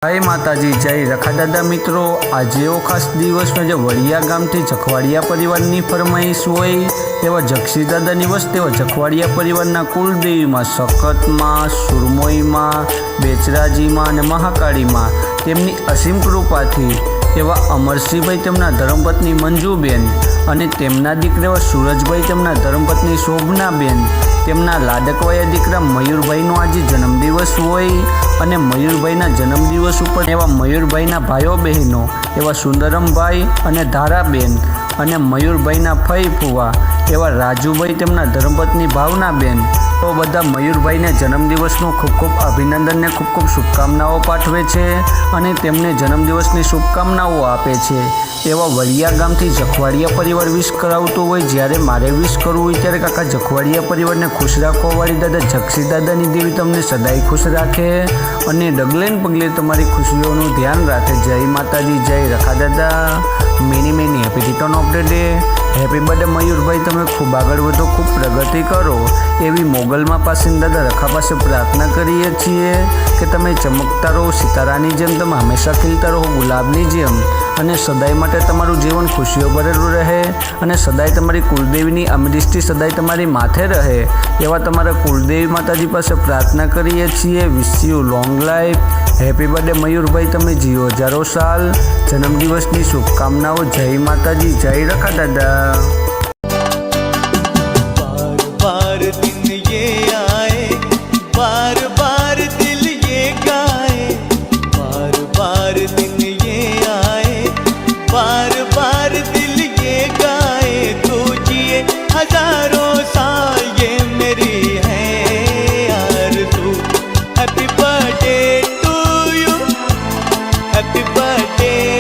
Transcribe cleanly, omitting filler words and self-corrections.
जय माताजी जय रखा दादा मित्रों। आज एवो खास दिवस में जो वड़िया गाम थी जखवाड़िया परिवार की फरमाईश होय एवं जगसी दादा दिवस तेवा जखवाड़िया परिवार कुलदेवी में सकत में सुरमोई में बेचराजी में महाकाली में तेमनी असीम कृपा थी एवं अमरसिंह भाई तेमना धर्मपत्नी मंजूबेन अने तेमना दीकरा सूरजभाई तेमना धर्मपत्नी शोभनाबेन तेमना लाडकवाया दीकरा मयूरभाईनो आज जन्मदिवस होय अने मयूरभाईना जन्मदिवस पर एवा मयूरभाईना भाईओ बहनों एवा सुंदरम भाई अने धाराबेन अने मयूरभाईना फई फुवा एवा राजूभाई तेमना धर्मपत्नी भावनाबेन तो बधा मयूरभाई ने जन्मदिवसनो खूब खूब अभिनंदन ने खूब खूब शुभकामनाओं पाठवे छे अने तेमने जन्मदिवसनी शुभकामनाओं आपे छे। एवा वड़िया गामथी जखवाड़िया परिवार विश करावतो होय ज्यारे मारे विश करवुं होय त्यारे काका जखवाड़िया परिवार ने खुश राखवा वाली दादा जगसी दादानी देवी तमने सदाई खुश राखे अने डगले ने पगले तमारी खुशीओनुं ध्यान राखे। जय माताजी जय रखा दादा। Many many happy return of the day. Happy birthday Mayur भाई, तमे खूब आगळ वधो, खूब प्रगति करो एवी मोगलमा पासीन दादा रखा पासे प्रार्थना करीए छीए कि तमे चमकता रहो, सितारानी जेम तमे हमेशा खिलता रहो, गुलाबनी जेम अने सदाई माटे तमारुं जीवन खुशीओ भरेलुं रहे अने सदाई तमारी कुलदेवीनी अमृष्टि सदाई तमारी माथे रहे एवा तमारा कुलदेवी माताजी पासे प्रार्थना करीए छीए। Wish you long life. Happy birthday Mayur भाई, तमे जीओ हजारों साल। जन्मदिवसनी शुभकामनाओं। जय माताजी जय रखा दादा। बार बार दिन ये आए, बार बार दिल ये गाए, बार बार दिन ये आए, बार बार दिल ये गाए, तू जिए हजारों साल ये मेरी है आरज़ू। Happy birthday to you, happy birthday